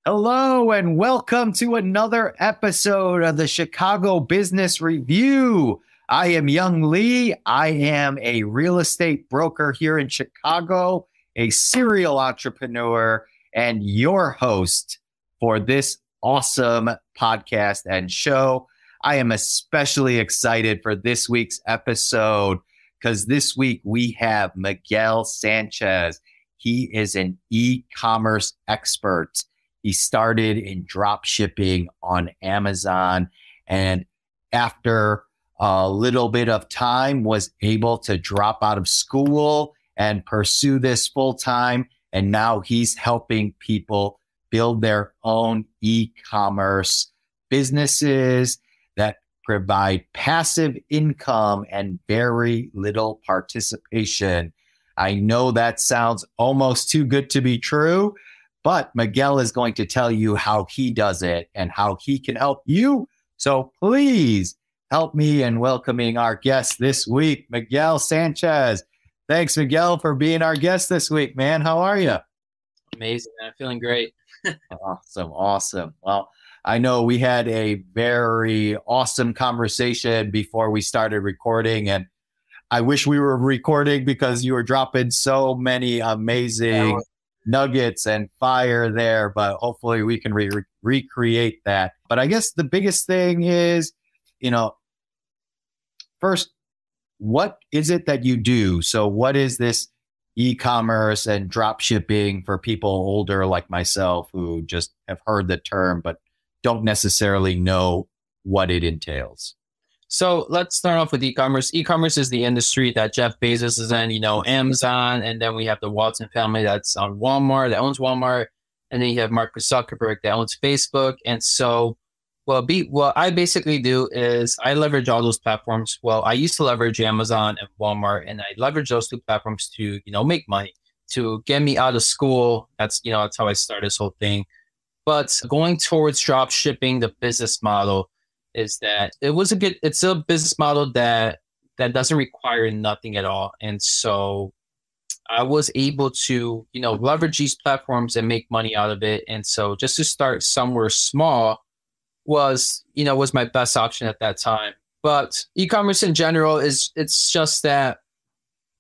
Hello and welcome to another episode of the Chicago Business Review. I am Young Lee. I am a real estate broker here in Chicago, a serial entrepreneur, and your host for this awesome podcast and show. I am especially excited for this week's episode because this week we have Miguel Sanchez. He is an e-commerce expert. He started in drop shipping on Amazon, and after a little bit of time was able to drop out of school and pursue this full time. And now he's helping people build their own e-commerce businesses that provide passive income and very little participation. I know that sounds almost too good to be true, but Miguel is going to tell you how he does it and how he can help you. So please help me in welcoming our guest this week, Miguel Sanchez. Thanks, Miguel, for being our guest this week, man. How are you? Amazing, man. Feeling great. Awesome. Well, I know we had a very awesome conversation before we started recording, and I wish we were recording because you were dropping so many amazing nuggets and fire there, but hopefully we can recreate that. But I guess the biggest thing is, first, what is it that you do? So what is this e-commerce and drop shipping for people older like myself who just have heard the term, but don't necessarily know what it entails? So let's start off with e-commerce. E-commerce is the industry that Jeff Bezos is in, Amazon. And then we have the Walton family that's on Walmart, that owns Walmart. And then you have Mark Zuckerberg that owns Facebook. And so what I basically do is I leverage all those platforms. Well, I used to leverage Amazon and Walmart, and I leverage those two platforms to, make money, to get me out of school. That's how I started this whole thing. But going towards drop shipping, the business model is that it's a business model that doesn't require nothing at all. And so I was able to, leverage these platforms and make money out of it. And so just to start somewhere small was my best option at that time. But e-commerce in general it's just that,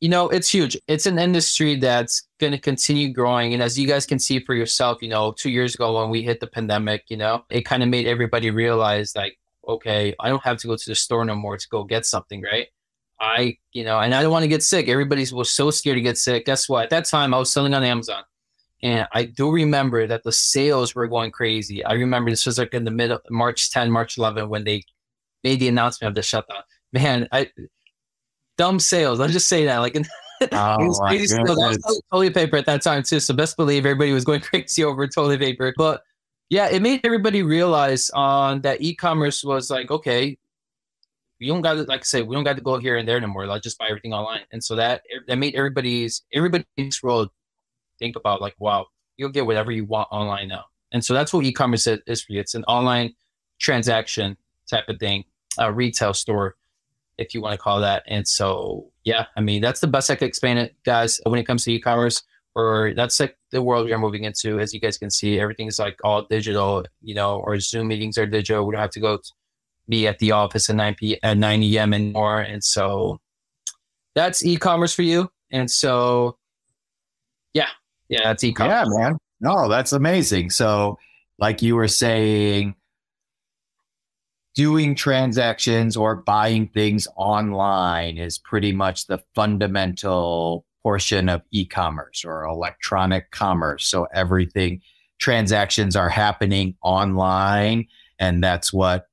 it's huge. It's an industry that's going to continue growing. And as you guys can see for yourself, 2 years ago when we hit the pandemic, it kind of made everybody realize like, okay, I don't have to go to the store no more to go get something, right? And I don't want to get sick. Everybody was so scared to get sick. Guess what? At that time, I was selling on Amazon. And I do remember that the sales were going crazy. I remember this was like in the middle of March 10, March 11, when they made the announcement of the shutdown. Man, dumb sales. I'll just say that. Like, it was crazy sales. I was selling toilet paper at that time too. So best believe everybody was going crazy over toilet paper. But yeah, it made everybody realize that e-commerce was like, okay, we don't got to, like I say, we don't got to go here and there anymore. Let's just buy everything online. And so that made everybody's world think about like, wow, you'll get whatever you want online now. And so that's what e-commerce is for you. It's an online transaction type of thing, a retail store, if you want to call that. And so, yeah, I mean, that's the best I could explain it, guys, when it comes to e-commerce. Or that's like the world we are moving into. As you guys can see, everything is like all digital, or Zoom meetings are digital. We don't have to go be at the office at 9 a.m. anymore. And so that's e-commerce for you. And so, yeah, that's e-commerce. Yeah, man. No, that's amazing. So like you were saying, doing transactions or buying things online is pretty much the fundamental portion of e-commerce or electronic commerce. So transactions are happening online, and that's what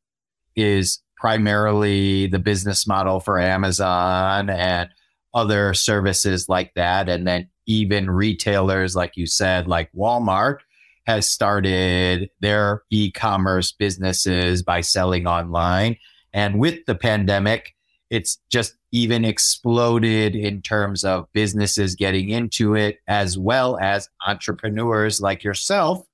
is primarily the business model for Amazon and other services like that. And then even retailers, like you said, like Walmart has started their e-commerce businesses by selling online. And with the pandemic, it's just even exploded in terms of businesses getting into it, as well as entrepreneurs like yourself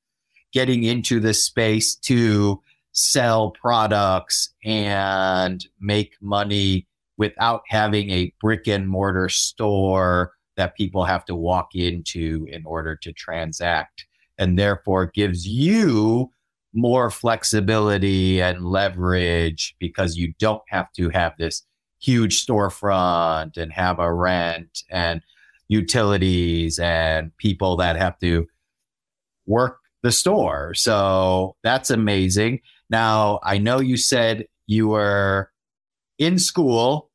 getting into the space to sell products and make money without having a brick and mortar store that people have to walk into in order to transact. and therefore gives you more flexibility and leverage because you don't have to have this huge storefront and have a rent and utilities and people that have to work the store. So that's amazing. Now, I know you said you were in school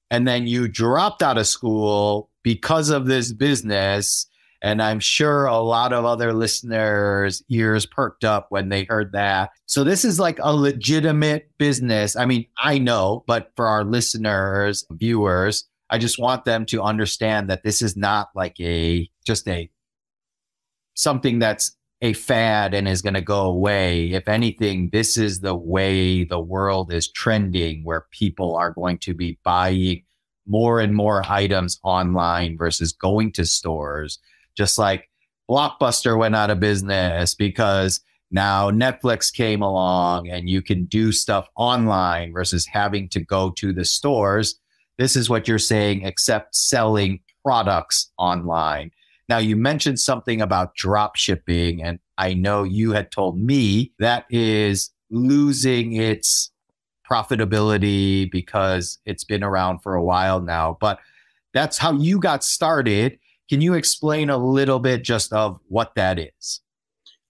and then you dropped out of school because of this business. And I'm sure a lot of other listeners' ears perked up when they heard that. So this is like a legitimate business. I mean, I know, but for our listeners, viewers, I just want them to understand that this is not like something that's a fad and is going to go away. If anything, this is the way the world is trending, where people are going to be buying more and more items online versus going to stores. Just like Blockbuster went out of business because now Netflix came along and you can do stuff online versus having to go to the stores. This is what you're saying, except selling products online. Now, you mentioned something about drop shipping, and I know you had told me that is losing its profitability because it's been around for a while now, but that's how you got started. Can you explain a little bit just of what that is?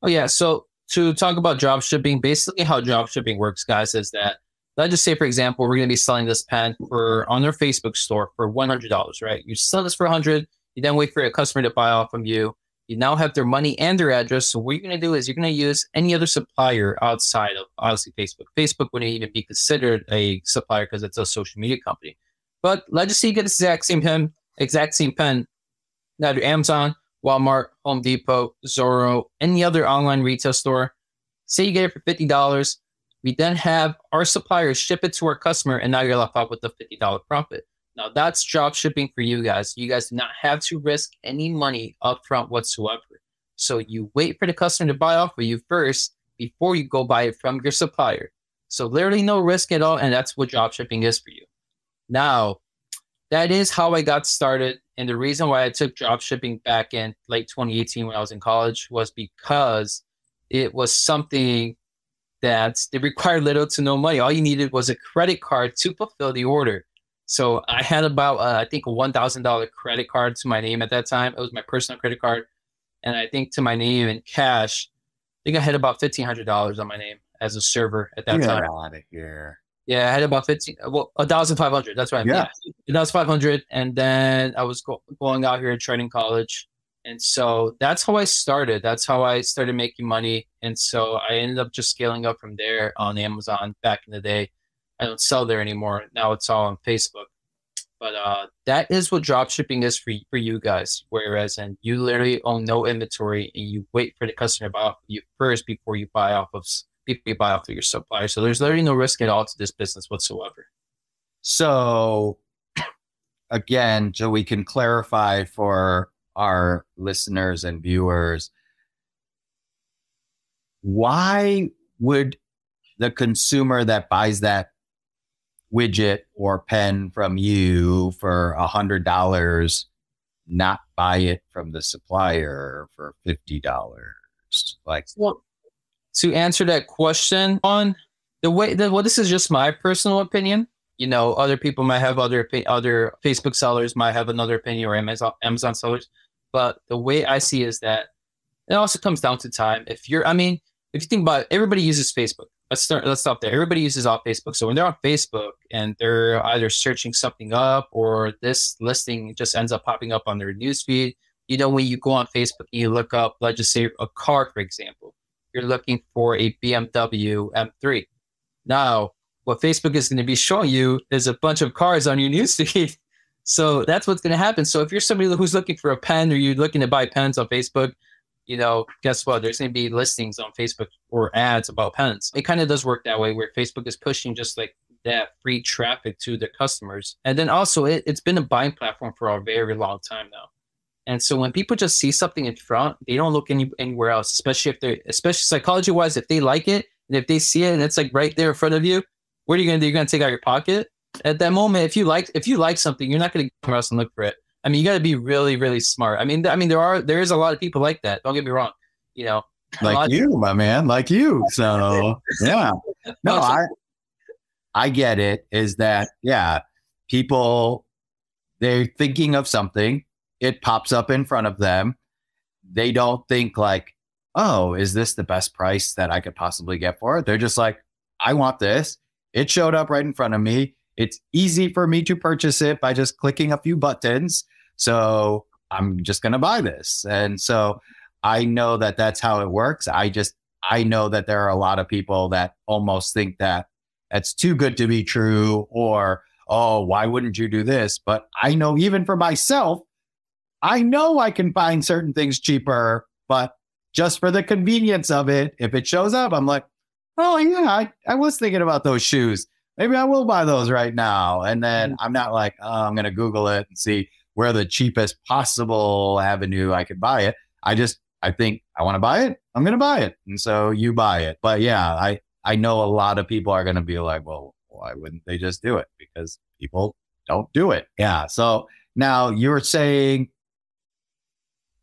Oh, yeah. So to talk about drop shipping, basically how drop shipping works, guys, is that let's just say, for example, we're going to be selling this pen on our Facebook store for $100, right? You sell this for $100. You then wait for a customer to buy off from you. You now have their money and their address. So what you're going to do is you're going to use any other supplier outside of, obviously, Facebook. Facebook wouldn't even be considered a supplier because it's a social media company. But let's just say you get the exact same pen. Now, to Amazon, Walmart, Home Depot, Zoro, any other online retail store. Say you get it for $50. We then have our suppliers ship it to our customer, and now you're left out with the $50 profit. Now, that's drop shipping for you guys. You guys do not have to risk any money upfront whatsoever. So you wait for the customer to buy off of you first before you go buy it from your supplier. So literally no risk at all, and that's what drop shipping is for you. Now, that is how I got started. And the reason why I took drop shipping back in late 2018 when I was in college was because it was something that it required little to no money. All you needed was a credit card to fulfill the order. So I had about, I think, a $1,000 credit card to my name at that time. It was my personal credit card. And I think to my name in cash, I think I had about $1,500 on my name as a server at that time. Get out of here. Yeah, I had about 1,500. That's right. Yeah, 1,500. And then I was going out here and training college. And so that's how I started. That's how I started making money. And so I ended up just scaling up from there on Amazon back in the day. I don't sell there anymore. Now it's all on Facebook. But that is what drop shipping is for you guys. Whereas you literally own no inventory and you wait for the customer to buy off of you first before you buy off of your supplier. So there's literally no risk at all to this business whatsoever. So again, so we can clarify for our listeners and viewers, why would the consumer that buys that widget or pen from you for $100 not buy it from the supplier for $50? Like, well, to answer that question, on the way that, well, this is just my personal opinion. You know, other people might have other Facebook sellers might have another opinion, or Amazon sellers. But the way I see is that it also comes down to time. If you think about it, everybody uses Facebook. Let's stop there. Everybody uses off Facebook. So when they're on Facebook and they're either searching something up or this listing just ends up popping up on their newsfeed, you know, when you go on Facebook and you look up, let's just say a car, for example, you're looking for a BMW M3. Now, what Facebook is going to be showing you is a bunch of cars on your newsfeed. So that's what's going to happen. So if you're somebody who's looking for a pen or you're looking to buy pens on Facebook, you know, guess what? There's going to be listings on Facebook or ads about pens. It kind of does work that way, where Facebook is pushing just like that free traffic to their customers. And then also it's been a buying platform for a very long time now. And so when people just see something in front, they don't look anywhere else, especially psychology wise, if they like it and if they see it and it's like right there in front of you, what are you going to do? You're going to take out your pocket at that moment. If you like something, you're not going to go somewhere else and look for it. I mean, you got to be really, really smart. I mean, there is a lot of people like that. Don't get me wrong. you know, Like you, my man, like you. So yeah, no, I get it. Is that, yeah, people, they're thinking of something, it pops up in front of them. They don't think like, oh, is this the best price that I could possibly get for it? They're just like, I want this. It showed up right in front of me. It's easy for me to purchase it by just clicking a few buttons. So I'm just going to buy this. And so I know that that's how it works. I know that there are a lot of people that almost think that that's too good to be true, or, oh, why wouldn't you do this? But I know even for myself, I know I can find certain things cheaper, but just for the convenience of it, if it shows up, I'm like, oh yeah, I was thinking about those shoes. Maybe I will buy those right now. And then I'm not like, oh, I'm going to Google it and see where the cheapest possible avenue I could buy it. I think I want to buy it. I'm going to buy it. And so you buy it. But yeah, I know a lot of people are going to be like, well, why wouldn't they just do it? Because people don't do it. Yeah. So now you're saying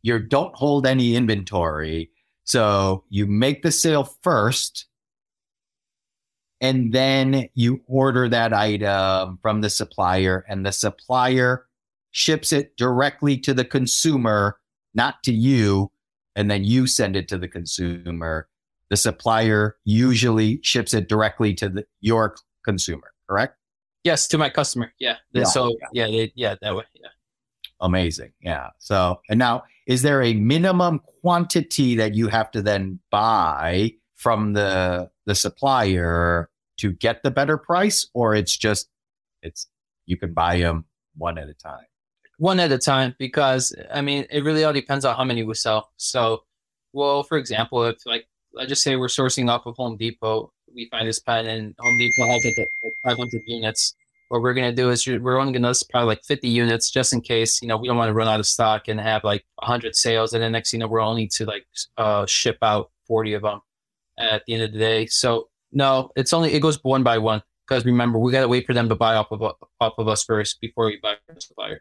you don't hold any inventory. So you make the sale first, and then you order that item from the supplier, and the supplier ships it directly to the consumer, not to you. And then you send it to the consumer. The supplier usually ships it directly to your consumer, correct? Yes, to my customer. Yeah. So that way. Yeah. Amazing. Yeah. So, and now, is there a minimum quantity that you have to then buy from the supplier to get the better price, or it's you can buy them one at a time? One at a time, because I mean, it really all depends on how many we sell. So, well, for example, if like, let's just say we're sourcing off of Home Depot, we find this pen and Home Depot has like 500 units. What we're going to do is we're only going to list probably like 50 units just in case, we don't want to run out of stock and have like 100 sales. And then next, we're only to like ship out 40 of them at the end of the day. So no, it goes one by one, because remember, we got to wait for them to buy off of us first before we buy from the supplier.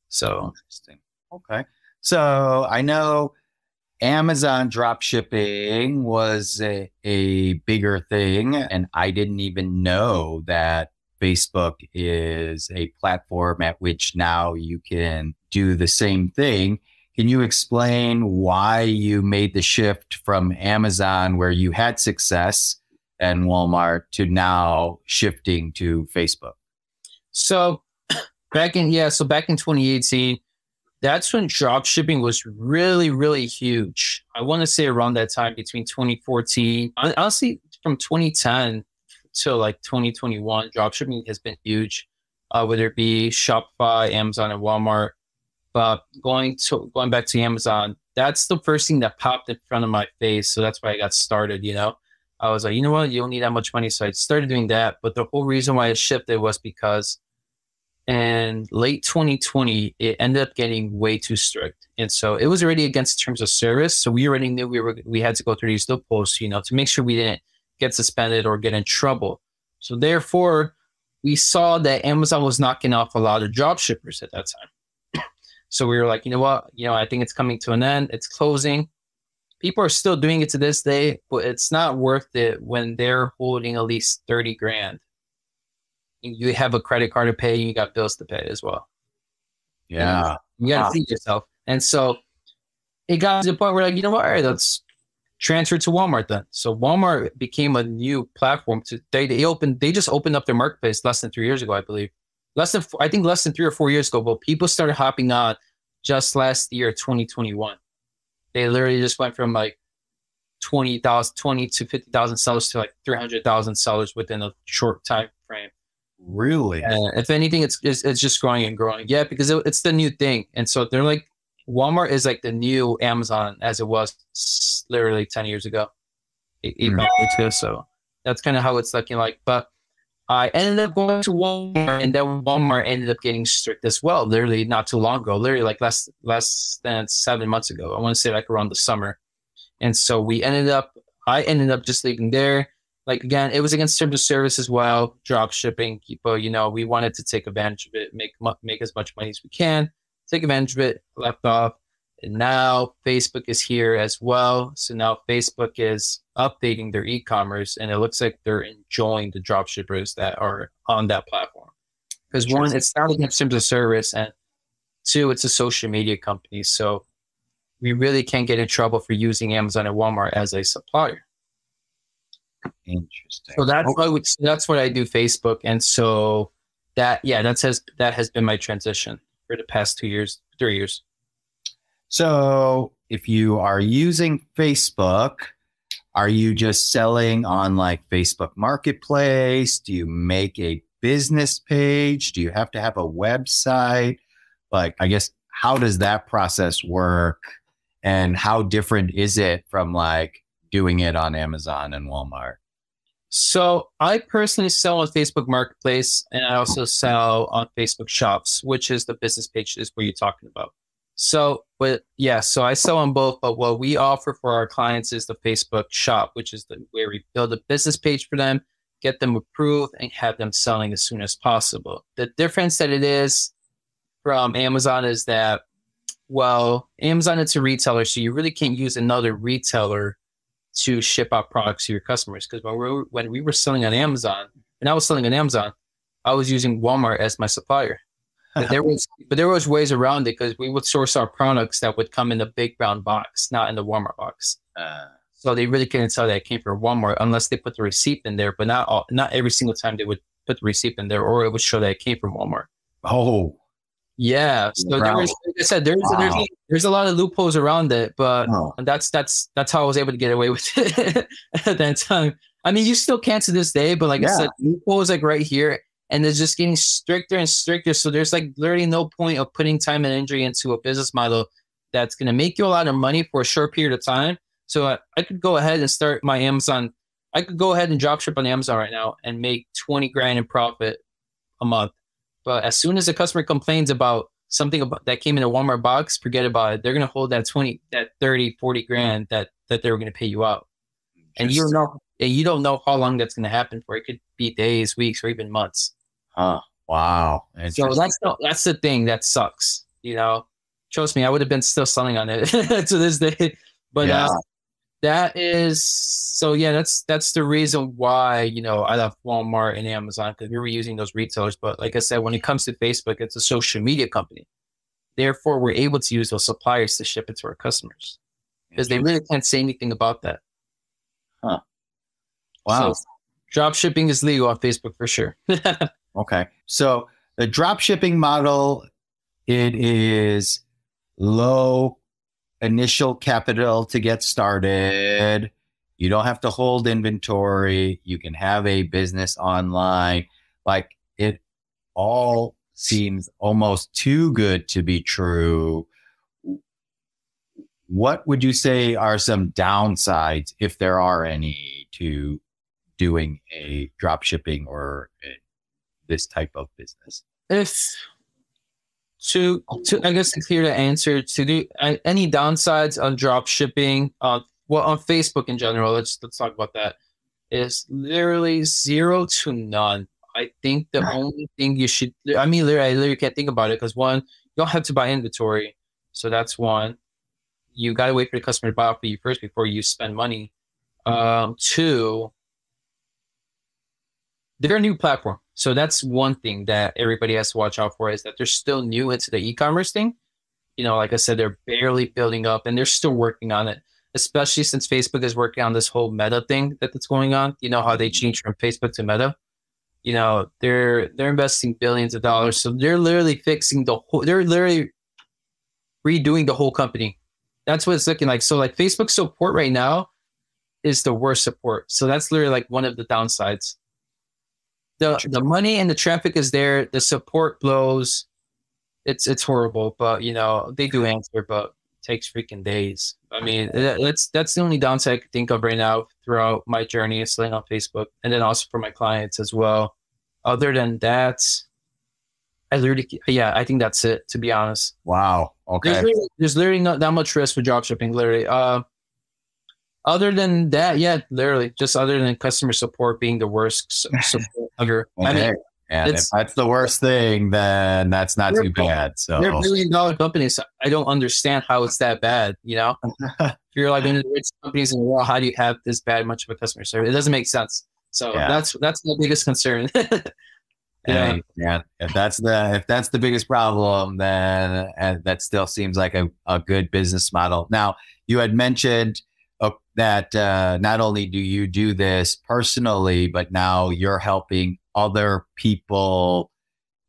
So interesting. Okay. So I know Amazon drop shipping was a bigger thing, and I didn't even know that Facebook is a platform at which now you can do the same thing. Can you explain why you made the shift from Amazon, where you had success, and Walmart, to now shifting to Facebook? So back in 2018, that's when drop shipping was really, really huge. I want to say around that time, between 2014, honestly, from 2010 to like 2021, drop shipping has been huge, whether it be Shopify, Amazon, and Walmart. But going back to Amazon, that's the first thing that popped in front of my face. So that's why I got started, I was like, you know what, you don't need that much money. So I started doing that. But the whole reason why it shifted was because in late 2020, it ended up getting way too strict. And so it was already against terms of service. So we already knew we had to go through these loopholes, to make sure we didn't get suspended or get in trouble. So therefore, we saw that Amazon was knocking off a lot of drop shippers at that time. So we were like, you know what? I think it's coming to an end. It's closing. People are still doing it to this day, but it's not worth it when they're holding at least 30 grand. You have a credit card to pay, you got bills to pay as well. Yeah. You got to feed yourself. And so it got to the point where, like, you know what? All right, let's transfer to Walmart then. So Walmart became a new platform. They just opened up their marketplace less than 3 years ago, I believe. Less than 3 or 4 years ago, but people started hopping on just last year, 2021. They literally just went from like 20 to 50,000 sellers to like 300,000 sellers within a short time frame. Really? If anything, it's just growing and growing. Yeah, because it's the new thing. And so they're like, Walmart is like the new Amazon as it was literally 10 years ago, 8 years ago. So that's kind of how it's looking like. But I ended up going to Walmart, and then Walmart ended up getting strict as well, literally not too long ago, literally like less than 7 months ago. I want to say like around the summer. And so I ended up just leaving there. Like, again, it was against terms of service as well, drop shipping. People, we wanted to take advantage of it, make as much money as we can, take advantage of it, left off. And now Facebook is here as well. So now Facebook is updating their e-commerce, and it looks like they're enjoying the drop shippers that are on that platform. Because one, it's not a consumer service, and two, it's a social media company. So we really can't get in trouble for using Amazon and Walmart as a supplier. Interesting. So that's what I do, Facebook. And so that has been my transition for the past 2 years, 3 years. So if you are using Facebook, are you just selling on like Facebook Marketplace? Do you make a business page? Do you have to have a website? Like, I guess, how does that process work? And how different is it from like doing it on Amazon and Walmart? So I personally sell on Facebook Marketplace, and I also sell on Facebook Shops, which is the business page is what you're talking about. So I sell on both, but what we offer for our clients is the Facebook Shop, which is where we build a business page for them, get them approved, and have them selling as soon as possible. The difference that it is from Amazon is that, well, Amazon, it's a retailer, so you really can't use another retailer to ship out products to your customers. Because when we were selling on Amazon, and I was selling on Amazon, I was using Walmart as my supplier. But there was ways around it, because we would source our products that would come in a big brown box, not in the Walmart box. So they really couldn't tell that it came from Walmart unless they put the receipt in there. But not every single time they would put the receipt in there, or it would show that it came from Walmart. Oh, yeah. So like I said, there's a lot of loopholes around it, but that's how I was able to get away with it at that time. I mean, you still can't to this day, but like I said, loopholes like right here, and it's just getting stricter and stricter. So there's like literally no point of putting time and energy into a business model that's going to make you a lot of money for a short period of time. So I could go ahead and start my Amazon. I could go ahead and drop ship on Amazon right now and make 20 grand in profit a month. But as soon as a customer complains about something that came in a Walmart box, forget about it. They're going to hold that 30, 40 grand that they were going to pay you out. And you don't know how long that's going to happen for. It could be days, weeks, or even months. Wow. So that's the thing that sucks. You know, trust me, I would have been still selling on it to this day. But that's the reason why, you know, I left Walmart and Amazon, because we were using those retailers. But like I said, when it comes to Facebook, it's a social media company. Therefore, we're able to use those suppliers to ship it to our customers, because they really can't say anything about that. Wow. So, drop shipping is legal on Facebook for sure. Okay. So the drop shipping model, it is low initial capital to get started. You don't have to hold inventory. You can have a business online. Like, it all seems almost too good to be true. What would you say are some downsides, if there are any, to doing a drop shipping or this type of business? I guess it's clear to answer to do any downsides on drop shipping. On Facebook in general, let's talk about that. Is literally 0 to none. I think the only thing you should, I literally can't think about it, because one, you don't have to buy inventory, so that's one. You gotta wait for the customer to buy off of you first before you spend money. Two, they're a new platform. So that's one thing that everybody has to watch out for, is that they're still new into the e-commerce thing. You know, like I said, they're barely building up, and they're still working on it, especially since Facebook is working on this whole Meta thing that's going on. You know how they changed from Facebook to Meta? You know, they're investing billions of dollars. So they're literally they're literally redoing the whole company. That's what it's looking like. So like Facebook support right now is the worst support. So that's literally like one of the downsides. The money and the traffic is there. The support blows. It's horrible, but you know, they do answer, but it takes freaking days. I mean, that's the only downside I could think of right now throughout my journey of selling on Facebook, and then also for my clients as well. Other than that, I think that's it, to be honest. Wow. Okay. There's literally not that much risk for dropshipping, literally. Other than that, literally, just other than customer support being the worst support ever. Okay. And if that's the worst thing, then that's not too bad. So they're billion-dollar companies. I don't understand how it's that bad. If you're like one of the richest companies in the world, how do you have this bad much of a customer service? It doesn't make sense. So that's the biggest concern. Yeah, if that's the biggest problem, then that still seems like a good business model. Now, you had mentioned that not only do you do this personally, but now you're helping other people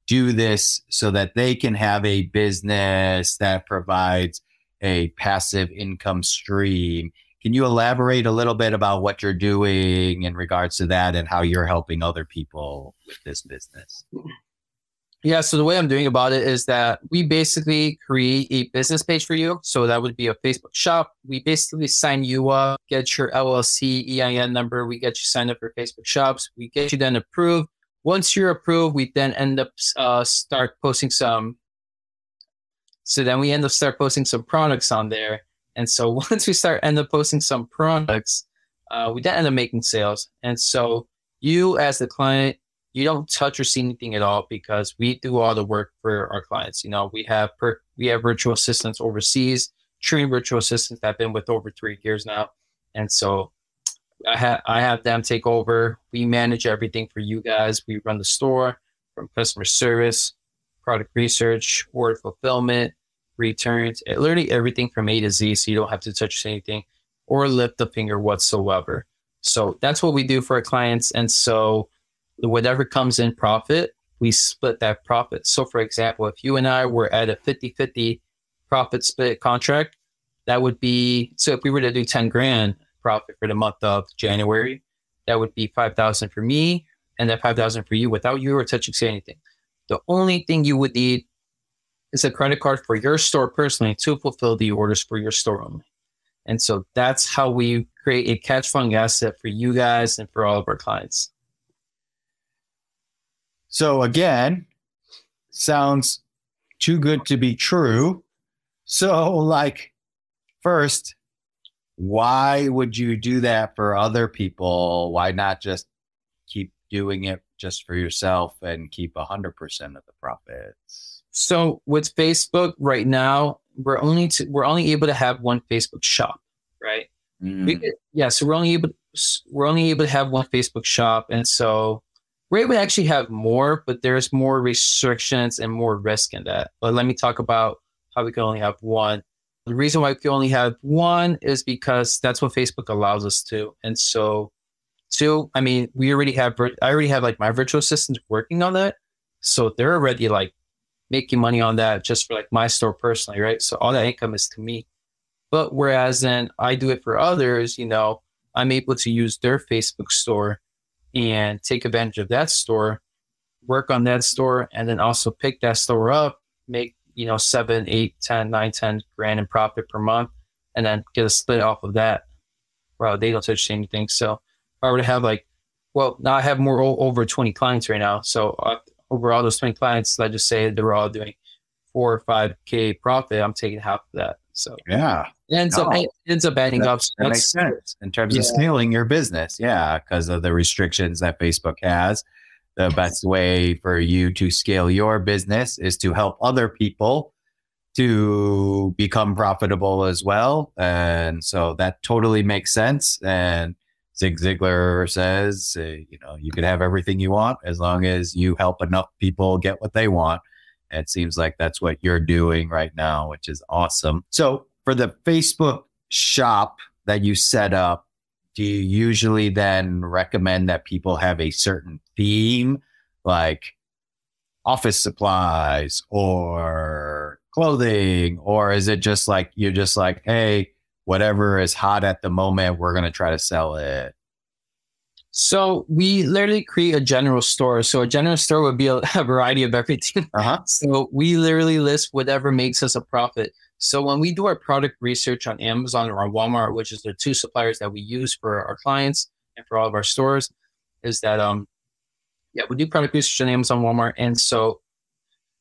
do this so that they can have a business that provides a passive income stream. Can you elaborate a little bit about what you're doing in regards to that and how you're helping other people with this business? Yeah, so the way I'm doing about it is that we basically create a business page for you. So that would be a Facebook shop. We basically sign you up, get your LLC, EIN number. We get you signed up for Facebook shops. We get you then approved. Once you're approved, we then end up start posting some. So then we end up start posting some products on there. And so once we end up posting some products, we then end up making sales. And so you as the client, you don't touch or see anything at all because we do all the work for our clients. We have virtual assistants overseas, trained virtual assistants that have been with over 3 years now. And so I have them take over. We manage everything for you guys. We run the store from customer service, product research, order fulfillment, returns, literally everything from A to Z, so you don't have to touch anything or lift a finger whatsoever. So that's what we do for our clients. And so whatever comes in profit, we split that profit. So for example, if you and I were at a 50-50 profit split contract, that would be, so if we were to do 10 grand profit for the month of January, that would be 5,000 for me and then 5,000 for you without you or touching anything. The only thing you would need is a credit card for your store personally to fulfill the orders for your store only. And so that's how we create a cash flowing asset for you guys and for all of our clients. So again, sounds too good to be true. So first, why would you do that for other people? Why not just keep doing it just for yourself and keep 100% of the profits? So with Facebook right now, we're only able to have one Facebook shop, right? So we're only able to have one Facebook shop, and so we're able to actually have more, but there's more restrictions and more risk in that. But let me talk about how we can only have one. The reason why we can only have one is because that's what Facebook allows us to. And so, two, I mean, I already have my virtual assistants working on that, so they're already making money on that just for my store personally, right? So all that income is to me. But whereas then I do it for others, I'm able to use their Facebook store and take advantage of that store, work on that store, and then also pick that store up, make 7, 8, 10, 9, 10 grand in profit per month, and then get a split off of that. Wow, they don't touch anything. So if I were to have now I have over 20 clients right now. So over all those 20 clients, let's just say they're all doing 4 or 5K profit, I'm taking half of that. So yeah, it ends up adding up. That makes sense in terms of scaling your business. Yeah, because of the restrictions that Facebook has. The best way for you to scale your business is to help other people to become profitable as well. And so that totally makes sense. And Zig Ziglar says, you can have everything you want as long as you help enough people get what they want. It seems like that's what you're doing right now, which is awesome. So for the Facebook shop that you set up, do you usually then recommend that people have a certain theme, like office supplies or clothing? Or is it just you're just hey, whatever is hot at the moment, we're going to try to sell it? So we literally create a general store. So a general store would be a variety of everything. So we literally list whatever makes us a profit. So when we do our product research on Amazon or on Walmart, which is the two suppliers that we use for our clients and for all of our stores, is that we do product research on Amazon, Walmart, and so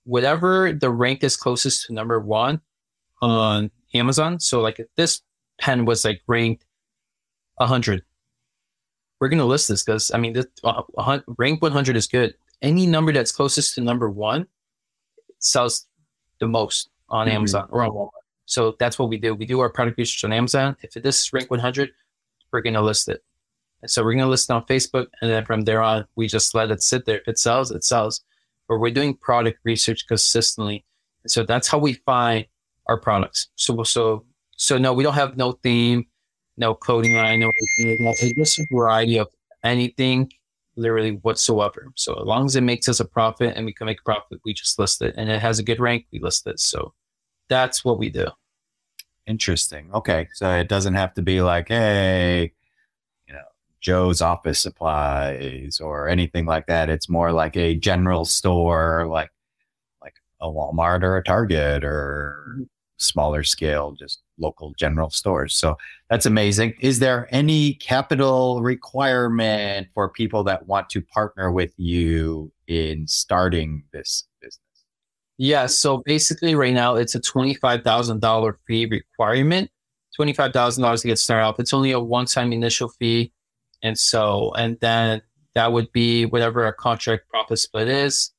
whatever the rank is closest to number 1 on Amazon. So if this pen was ranked 100, we're going to list this because this rank 100 is good. any number that's closest to number one sells the most on Amazon or on Walmart. So that's what we do. We do our product research on Amazon. If this is rank 100, we're going to list it. And so we're going to list it on Facebook. And then from there on, we just let it sit there. If it sells, it sells. But we're doing product research consistently. And so that's how we find our products. So no, we don't have no theme, no clothing line, no anything. It's just a variety of anything, literally whatsoever. So as long as it makes us a profit and we can make a profit, we just list it. And it has a good rank, we list it. So that's what we do. Interesting. Okay. So it doesn't have to be like, hey, Joe's Office Supplies or anything like that. It's more like a general store, like a Walmart or a Target or smaller scale, just local general stores. So that's amazing. Is there any capital requirement for people that want to partner with you in starting this business? Yeah. So basically right now it's a $25,000 fee requirement, $25,000 to get started off. It's only a one-time initial fee. And then that would be whatever our contract profit split is.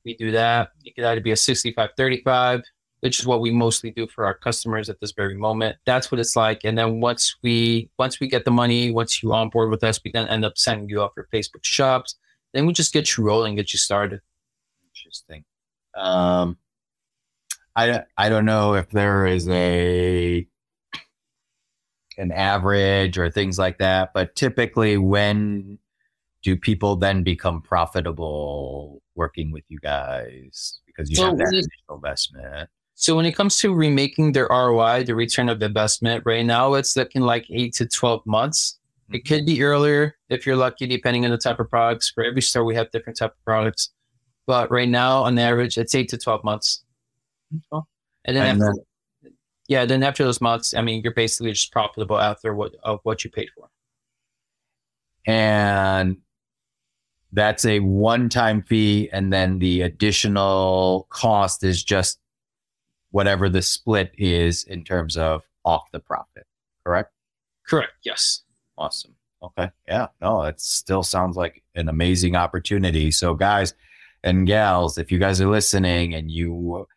We do that. It could either be a 65-35, which is what we mostly do for our customers at this very moment. That's what it's like. And then once we get the money, once you onboard with us, we then end up sending you off your Facebook shops. Then we just get you rolling, get you started. Interesting. I don't know if there is an average or things like that, but typically when do people then become profitable working with you guys because you have that initial investment? So when it comes to remaking their ROI, the return of investment, right now it's looking like 8 to 12 months. It could be earlier if you're lucky, depending on the type of products. For every store, we have different type of products. But right now, on average, it's 8 to 12 months. Then after those months, I mean, you're basically just profitable after what you paid for. And that's a one-time fee, and then the additional cost is just whatever the split is in terms of off the profit, correct? Correct, yes. Awesome. Okay. Yeah, no, it still sounds like an amazing opportunity. So guys and gals, if you guys are listening and you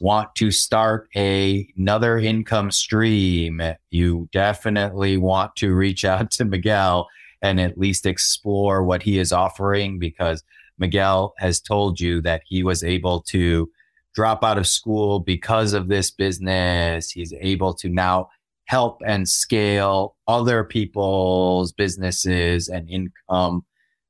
want to start another income stream, you definitely want to reach out to Miguel and at least explore what he is offering, because Miguel has told you that he was able to drop out of school because of this business. He's able to now help and scale other people's businesses and income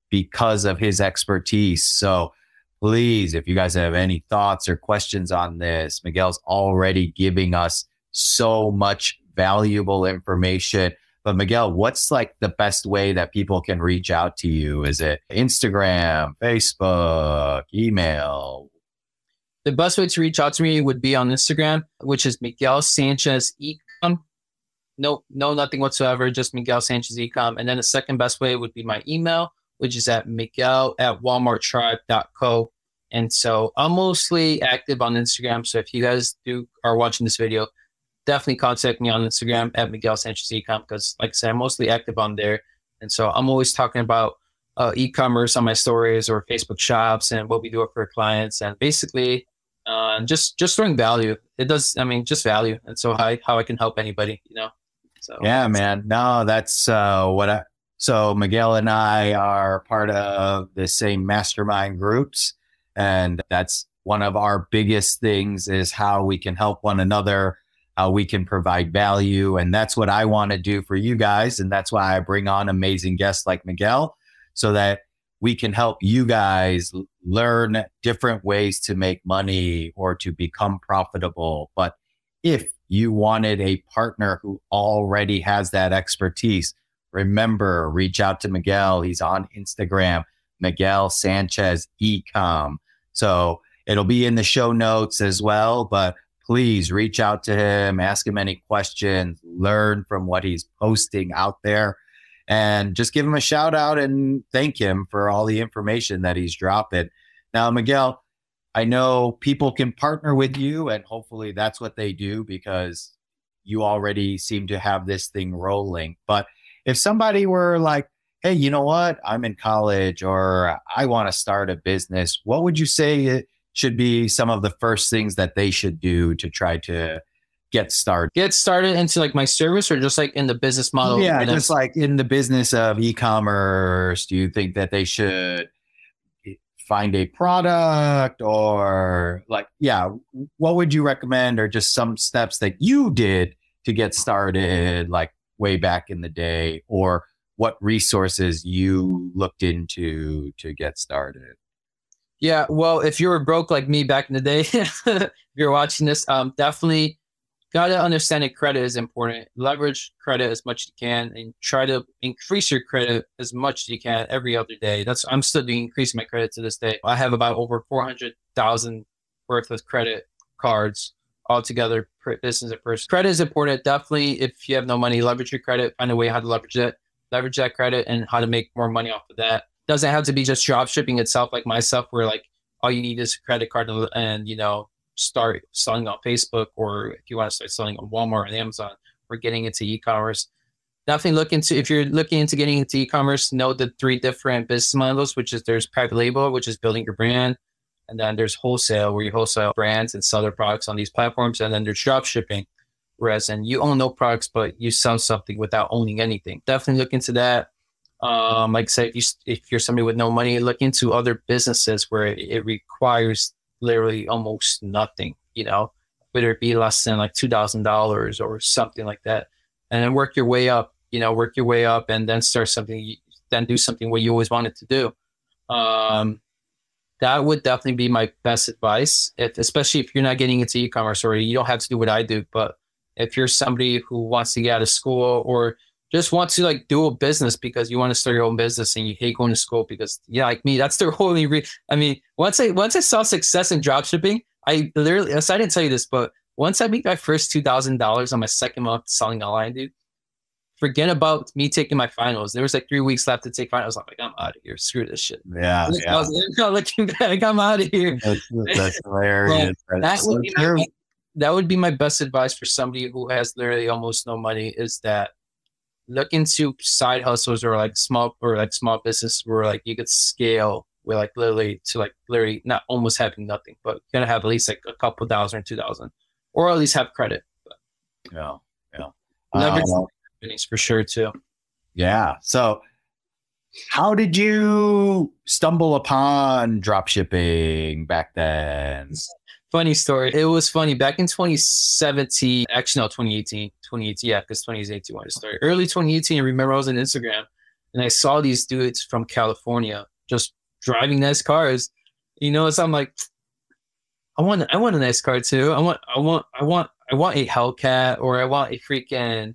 because of his expertise. So please, if you guys have any thoughts or questions on this, Miguel's already giving us so much valuable information. But Miguel, what's like the best way that people can reach out to you? Is it Instagram, Facebook, email? The best way to reach out to me would be on Instagram, which is Miguel Sanchez Ecom. No, nothing whatsoever, just Miguel Sanchez Ecom. And then the second best way would be my email, which is at miguel@walmarttribe.co. And so I'm mostly active on Instagram. So if you guys are watching this video, definitely contact me on Instagram at Miguel Sanchez Ecom, because like I said, I'm mostly active on there. And so I'm always talking about e-commerce on my stories or Facebook shops and what we do for clients, and basically just throwing value. Just value. And so how I can help anybody, So yeah, man. No, that's so Miguel and I are part of the same mastermind groups. And that's one of our biggest things, is how we can help one another, how we can provide value. And that's what I want to do for you guys. And that's why I bring on amazing guests like Miguel, so that we can help you guys learn different ways to make money or to become profitable. But if you wanted a partner who already has that expertise, remember, reach out to Miguel. He's on Instagram, Miguel Sanchez Ecom. So it'll be in the show notes as well, but please reach out to him, ask him any questions, learn from what he's posting out there, and just give him a shout out and thank him for all the information that he's dropping. Now, Miguel, I know people can partner with you, and hopefully that's what they do, because you already seem to have this thing rolling. But if somebody were like, hey, you know what? I'm in college or I want to start a business. What would you say it should be some of the first things that they should do to try to get started? Get started into like my service or just like in the business model? Yeah, just like in the business of e-commerce, do you think that they should find a product or like, yeah, what would you recommend or just some steps that you did to get started like way back in the day, or what resources you looked into to get started? Yeah, well, if you were broke like me back in the day, if you're watching this, definitely got to understand that credit is important. Leverage credit as much as you can and try to increase your credit as much as you can every other day. I'm still doing increasing my credit to this day. I have about over 400,000 worth of credit cards altogether, business and personal. Credit is important. Definitely, if you have no money, leverage your credit, find a way how to leverage that credit and how to make more money off of that. Doesn't have to be just drop shipping itself like myself, where like all you need is a credit card and start selling on Facebook, or if you want to start selling on Walmart and Amazon, or getting into e-commerce. Definitely if you're looking into getting into e-commerce, know the 3 different business models, which is there's private label, which is building your brand. And then there's wholesale, where you wholesale brands and sell their products on these platforms. And then there's drop shipping, whereas and you own no products, but you sell something without owning anything. Definitely look into that. Like I say, if you're somebody with no money, look into other businesses where it requires literally almost nothing, whether it be less than like $2,000 or something like that, and then work your way up, and then then do something what you always wanted to do. That would definitely be my best advice, especially if you're not getting into e-commerce, or you don't have to do what I do. But if you're somebody who wants to get out of school or just want to like do a business because you want to start your own business and you hate going to school because, yeah, like me, that's the only I mean, once I saw success in dropshipping, I didn't tell you this, but once I made my first $2,000 on my second month selling online, dude, forget about me taking my finals. There was like 3 weeks left to take finals. I'm like, I'm out of here. Screw this shit. Yeah. I was not looking back. I'm out of here. That's hilarious. That would be my best advice for somebody who has literally almost no money, is that look into side hustles or small business where like you could scale with like literally not almost having nothing, but you're gonna have at least like a couple thousand or 2,000, or at least have credit. Yeah. Leverage companies for sure too. Yeah. So how did you stumble upon drop shipping back then? Funny story. It was funny. Back in 2017, actually, no, 2018. 2018, yeah, because 2018 when I started. Early 2018, I remember I was on Instagram and I saw these dudes from California just driving nice cars. So I'm like, I want a nice car too. I want a Hellcat, or I want a freaking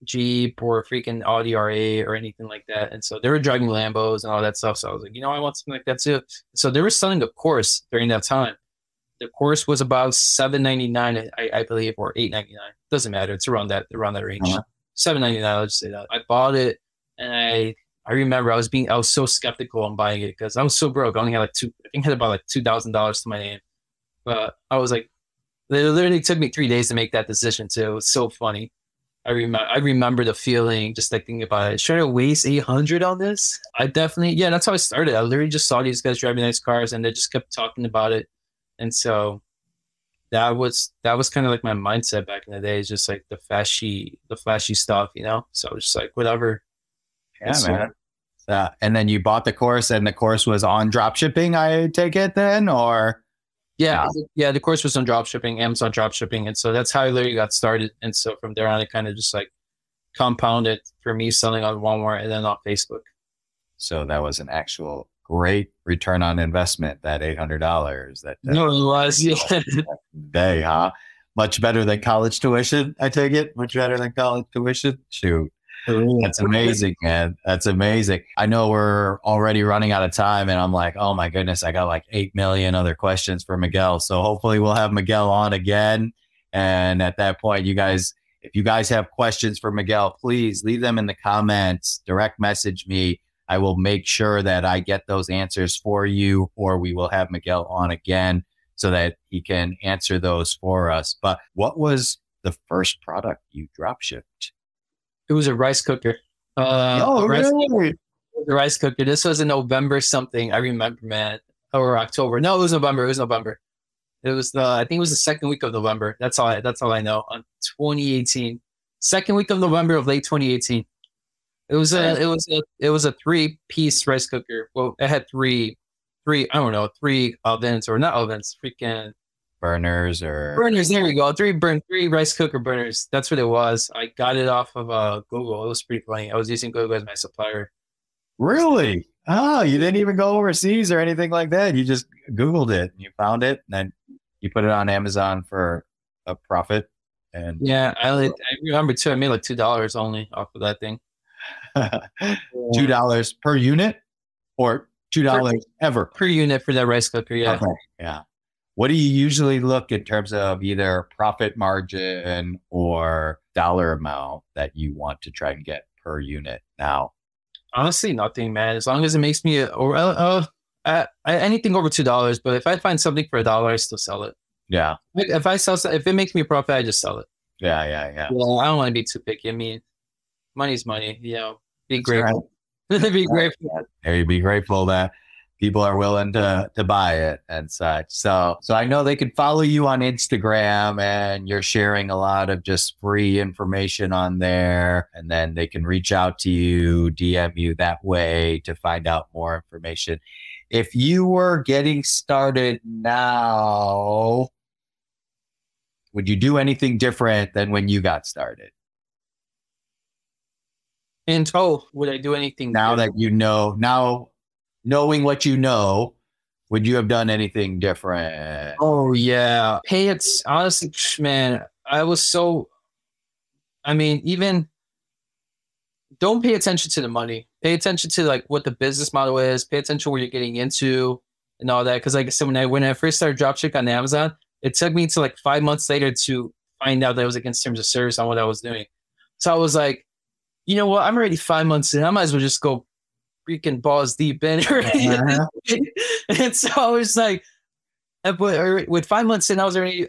Jeep or a freaking Audi R8 or anything like that. And so they were driving Lambos and all that stuff. So I was like, I want something like that too. So they were selling a course during that time. The course was about $799, I believe, or $899. Doesn't matter. It's around that range. $799. Let's say that. I bought it, and I remember I was so skeptical on buying it because I was so broke. I only had I had about like $2,000 to my name. But I was like, it literally took me 3 days to make that decision too. It was so funny. I remember the feeling, just like thinking about it. Should I waste $800 on this? That's how I started. I literally just saw these guys driving nice cars, and they just kept talking about it. And so that was kind of like my mindset back in the day, is just like the flashy stuff, So I was just like, whatever. Yeah, man. And then you bought the course, and the course was on drop shipping, I take it then, or? Yeah, the course was on drop shipping, Amazon drop shipping. And so that's how I literally got started. And so from there on, it kind of just like compounded for me selling on Walmart and then on Facebook. So that was an actual great return on investment, that $800. No, it was, yeah. Day, huh? Much better than college tuition, I take it? Much better than college tuition? Shoot. That's amazing, man. That's amazing. I know we're already running out of time, and I'm like, oh my goodness, I got like 8 million other questions for Miguel. So hopefully we'll have Miguel on again. And at that point, if you guys have questions for Miguel, please leave them in the comments, direct message me. I will make sure that I get those answers for you, or we will have Miguel on again so that he can answer those for us. But what was the first product you drop shipped? It was a rice cooker. Oh, really? The rice cooker. This was in November something. I remember, man. Or October. No, it was November. It was November. It was I think it was the second week of November. That's all I know. On 2018. Second week of November of late 2018. It was a 3-piece rice cooker. Well, it had three I don't know, 3 ovens, or not ovens, freaking Burners. There we go. 3 rice cooker burners. That's what it was. I got it off of Google. It was pretty funny. I was using Google as my supplier. Really? Oh, you didn't even go overseas or anything like that. You just Googled it and you found it, and then you put it on Amazon for a profit. And yeah, I remember too. I made like $2 only off of that thing. $2 per unit, or $2 ever per unit for that rice cooker. Yeah. Okay. Yeah. What do you usually look in terms of either profit margin or dollar amount that you want to try and get per unit now? Honestly, nothing, man. As long as it makes me anything over $2. But if I find something for $1, I still sell it. Yeah. If it makes me a profit, I just sell it. Yeah. Well, I don't want to be too picky. I mean, money's money. Be grateful. Right. Be grateful. There, you be grateful that people are willing to buy it and such. So I know they can follow you on Instagram, and you're sharing a lot of just free information on there. And then they can reach out to you, DM you that way to find out more information. If you were getting started now, would you do anything different than when you got started? And would I do anything now different? That you know, knowing what you know, would you have done anything different? Oh, yeah. Honestly, man, even don't pay attention to the money. Pay attention to like what the business model is. Pay attention to what you're getting into and all that. Because like I said, when I first started dropshipping on Amazon, it took me to like 5 months later to find out that it was against terms of service on what I was doing. So I was like, you know what? I'm already 5 months in. I might as well just go freaking balls deep in. Uh-huh. And so I was like, with 5 months in, I was already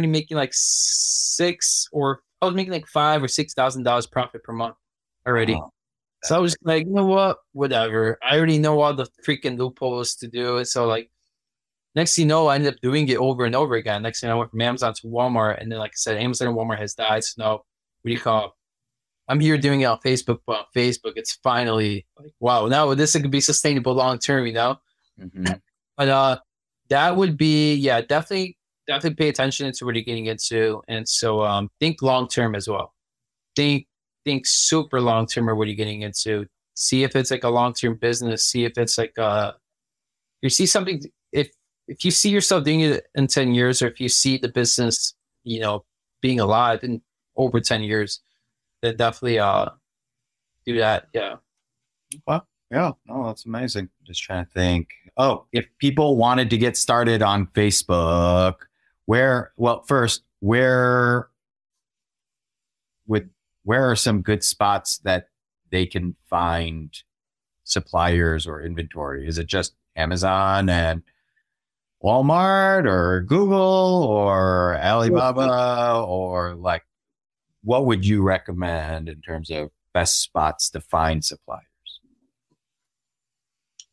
making like $5,000 or $6,000 profit per month already. Oh, so I was like, you know what? Whatever. I already know all the freaking loopholes to do. And so like, next thing you know, I ended up doing it over and over again. Next thing I went from Amazon to Walmart. And then, like I said, Amazon and Walmart has died. So now, what do you call it? I'm here doing it on Facebook, but on Facebook, it's finally like, wow, now this could be sustainable long term, Mm-hmm. But that would be, yeah, definitely pay attention to what you're getting into. And so think long term as well. Think super long term of what you're getting into. See if it's like a long term business. See if it's like you see something. If you see yourself doing it in 10 years, or if you see the business, being alive in over 10 years. Then definitely do that. Yeah. Well, yeah. No, that's amazing. Just trying to think. Oh, if people wanted to get started on Facebook, where are some good spots that they can find suppliers or inventory? Is it just Amazon and Walmart or Google or Alibaba, or like, what would you recommend in terms of best spots to find suppliers?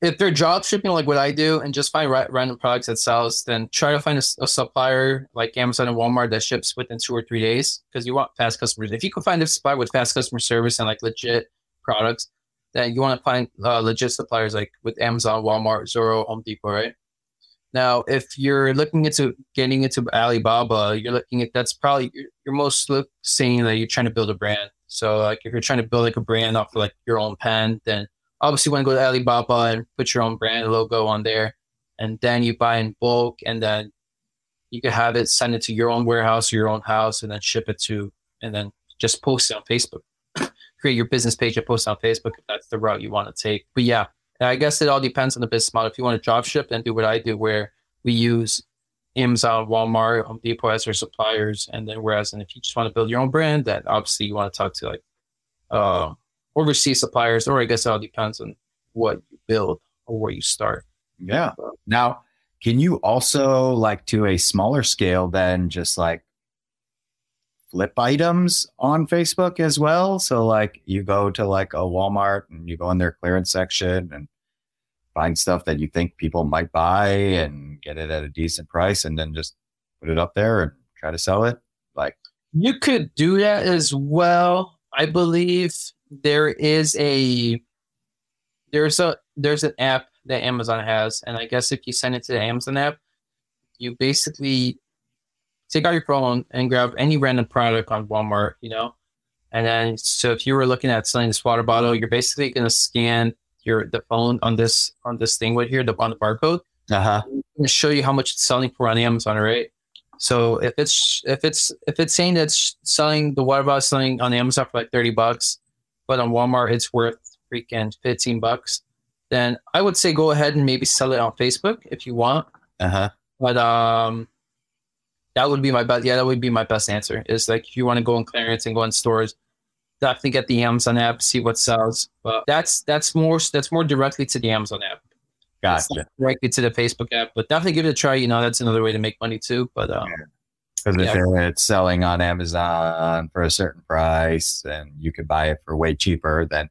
If they're drop shipping like what I do and just find random products that sells, then try to find a supplier like Amazon and Walmart that ships within 2 or 3 days, because you want fast customers. If you can find a supplier with fast customer service and like legit products, then you want to find legit suppliers like with Amazon, Walmart, Zoro, Home Depot, right? Now, if you're looking into getting into Alibaba, that's probably you're most saying that you're trying to build a brand. So like if you're trying to build like a brand off of like your own pen, then obviously you want to go to Alibaba and put your own brand logo on there, and then you buy in bulk, and then you can have it, send it to your own warehouse or your own house, and then ship it to, and then just post it on Facebook. Create your business page and post it on Facebook if that's the route you want to take. But yeah, I guess it all depends on the business model. If you want to drop ship, then do what I do, where we use Amazon, Walmart, Home Depot as our suppliers. And then and if you just want to build your own brand, then obviously you want to talk to like overseas suppliers, or I guess it all depends on what you build or where you start. Yeah. Now, can you also, like, to a smaller scale than just like flip items on Facebook as well. So like you go to like a Walmart and you go in their clearance section and find stuff that you think people might buy and get it at a decent price and then just put it up there and try to sell it. Like You could do that as well. I believe there's an app that Amazon has, and I guess if you send it to the Amazon app, you basically take out your phone and grab any random product on Walmart, and then so if you were looking at selling this water bottle, you're basically going to scan the phone on this thing right here, on the barcode. Uh-huh. It's going to show you how much it's selling for on Amazon, right? So if it's saying that it's selling the water bottle selling on Amazon for like $30, but on Walmart it's worth freaking $15, then I would say go ahead and maybe sell it on Facebook if you want. Uh-huh. But that would be my best. Yeah, that would be my best answer. Is like if you want to go in clearance and go in stores, definitely get the Amazon app, see what sells. But that's more directly to the Amazon app. Gotcha. It's not directly to the Facebook app, but definitely give it a try. That's another way to make money too. But because if it's selling on Amazon for a certain price and you could buy it for way cheaper, then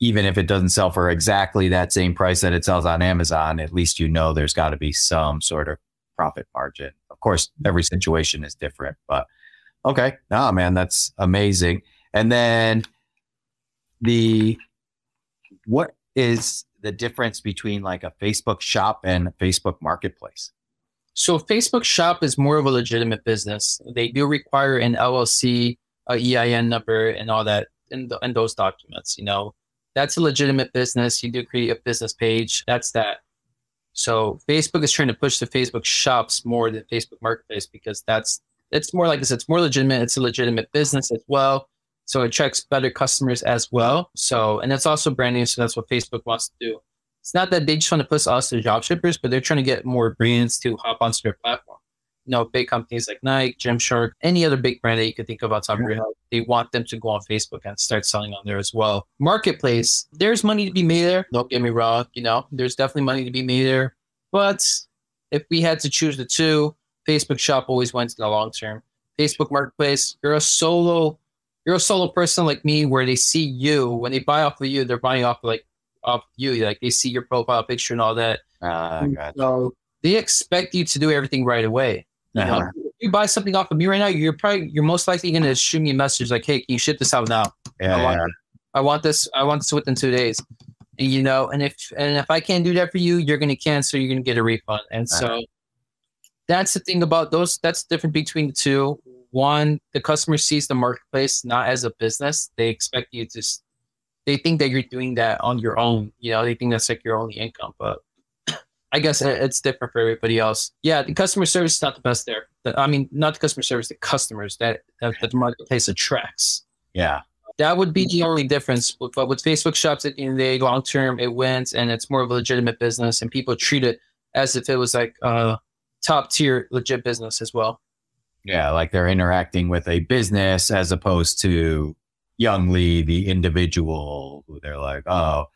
even if it doesn't sell for exactly that same price that it sells on Amazon, at least there's got to be some sort of profit margin. Of course, every situation is different, but okay. No, man, that's amazing. And then what is the difference between like a Facebook shop and a Facebook marketplace? So Facebook shop is more of a legitimate business. They do require an LLC, a EIN number, and all that in those documents. That's a legitimate business. You do create a business page. That's that. So Facebook is trying to push the Facebook shops more than Facebook marketplace because it's more like this. It's more legitimate. It's a legitimate business as well. So it attracts better customers as well. So, and it's also branding. So that's what Facebook wants to do. It's not that they just want to push us to job shippers, but they're trying to get more brands to hop onto their platform. Big companies like Nike, Gymshark, any other big brand that you could think of outside of your head, they want them to go on Facebook and start selling on there as well. Marketplace, there's money to be made there. Don't get me wrong. There's definitely money to be made there. But if we had to choose the two, Facebook shop always wins in the long term. Facebook marketplace, you're a solo person like me where they see you. When they buy off of you, they're buying off you. Like they see your profile picture and all that. Gotcha. So they expect you to do everything right away. If you buy something off of me right now, you're most likely going to shoot me a message like, "Hey, can you ship this out now? I want this within 2 days." And if I can't do that for you, you're going to cancel. You're going to get a refund. And so that's the thing about those. That's different between the two. One, the customer sees the marketplace not as a business. They expect you to. They think that you're doing that on your own. They think that's like your only income, but I guess it's different for everybody else. Yeah, the customer service is not the best there. Not the customer service, the customers that the marketplace attracts. Yeah. That would be the only difference. But with Facebook shops, at the end of the day, long term, it wins and it's more of a legitimate business and people treat it as if it was like a top tier legit business as well. Yeah, like they're interacting with a business as opposed to Young Lee, the individual, who they're like, oh,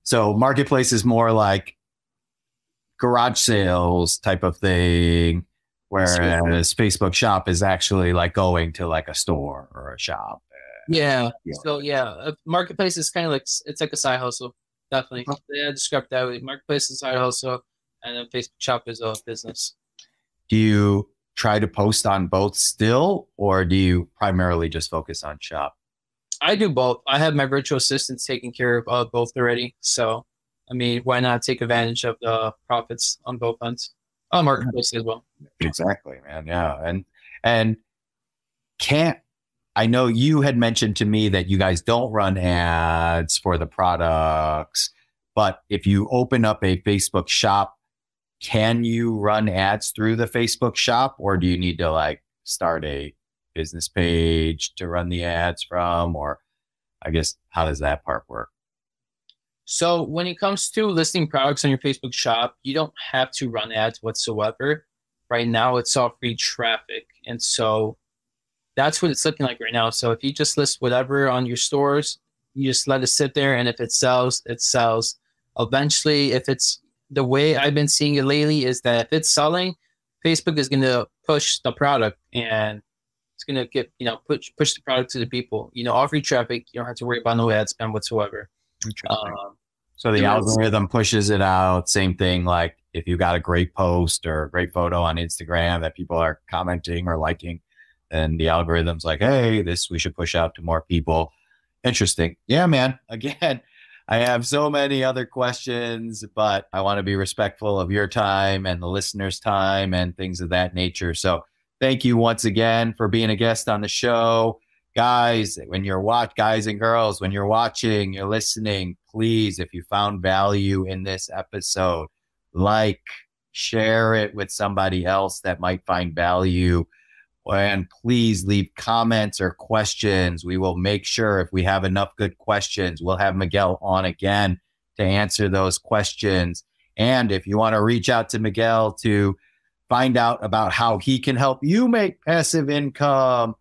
so marketplace is more like garage sales type of thing, whereas Facebook shop is actually like going to like a store or a shop. Yeah. So marketplace is kind of like it's like a side hustle. Definitely. Yeah, describe that way. Marketplace is a side hustle, and then Facebook shop is a business. Do you try to post on both still, or do you primarily just focus on shop? I do both. I have my virtual assistants taking care of both already. So, why not take advantage of the profits on both ends? On marketplace as well. Exactly, man. Yeah. And I know you had mentioned to me that you guys don't run ads for the products, but if you open up a Facebook shop, can you run ads through the Facebook shop, or do you need to like start a business page to run the ads from? Or I guess, how does that part work? So when it comes to listing products on your Facebook shop, you don't have to run ads whatsoever. Right now, it's all free traffic. And so that's what it's looking like right now. So if you just list whatever on your stores, you just let it sit there. And if it sells, it sells. Eventually, if it's the way I've been seeing it lately is that if it's selling, Facebook is going to push the product and it's going to get, push the product to the people, all free traffic. You don't have to worry about no ad spend whatsoever. So the algorithm pushes it out. Same thing. Like if you got a great post or a great photo on Instagram that people are commenting or liking, then the algorithm's like, hey, we should push out to more people. Interesting. Yeah, man. Again, I have so many other questions, but I want to be respectful of your time and the listeners' time and things of that nature. So thank you once again for being a guest on the show. Guys and girls, when you're watching, you're listening, please, if you found value in this episode, share it with somebody else that might find value. And please leave comments or questions. We will make sure if we have enough good questions, we'll have Miguel on again to answer those questions. And if you want to reach out to Miguel to find out about how he can help you make passive income,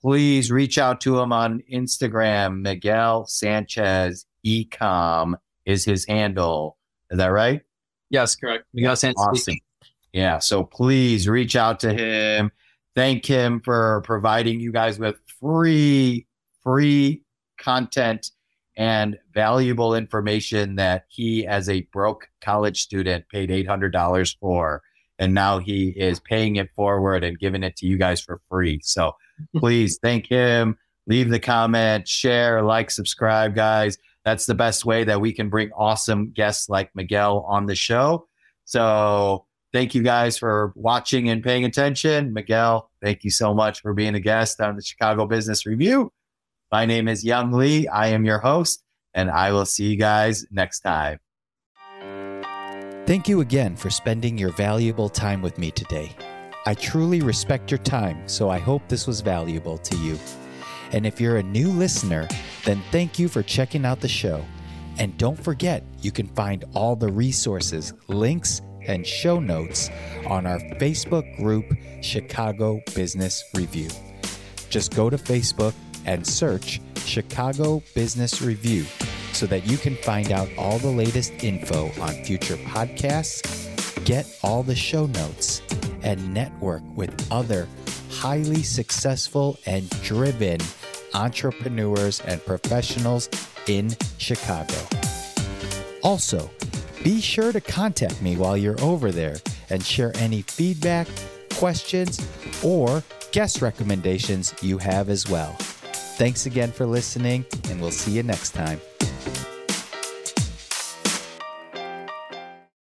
please reach out to him on Instagram. Miguel Sanchez Ecom is his handle. Is that right? Yes, correct. Miguel Sanchez. Awesome. Yeah. So please reach out to him. Thank him for providing you guys with free content and valuable information that he, as a broke college student, paid $800 for. And now he is paying it forward and giving it to you guys for free. So please thank him. Leave the comment, share, subscribe, guys. That's the best way that we can bring awesome guests like Miguel on the show. So thank you guys for watching and paying attention. Miguel, thank you so much for being a guest on the Chicago Business Review. My name is Young Lee. I am your host, and I will see you guys next time. Thank you again for spending your valuable time with me today. I truly respect your time, so I hope this was valuable to you. And if you're a new listener, then thank you for checking out the show. And don't forget, you can find all the resources, links, and show notes on our Facebook group, Chicago Business Review. Just go to Facebook and search Chicago Business Review so that you can find out all the latest info on future podcasts, get all the show notes, and network with other highly successful and driven entrepreneurs and professionals in Chicago. Also, be sure to contact me while you're over there and share any feedback, questions, or guest recommendations you have as well. Thanks again for listening, and we'll see you next time.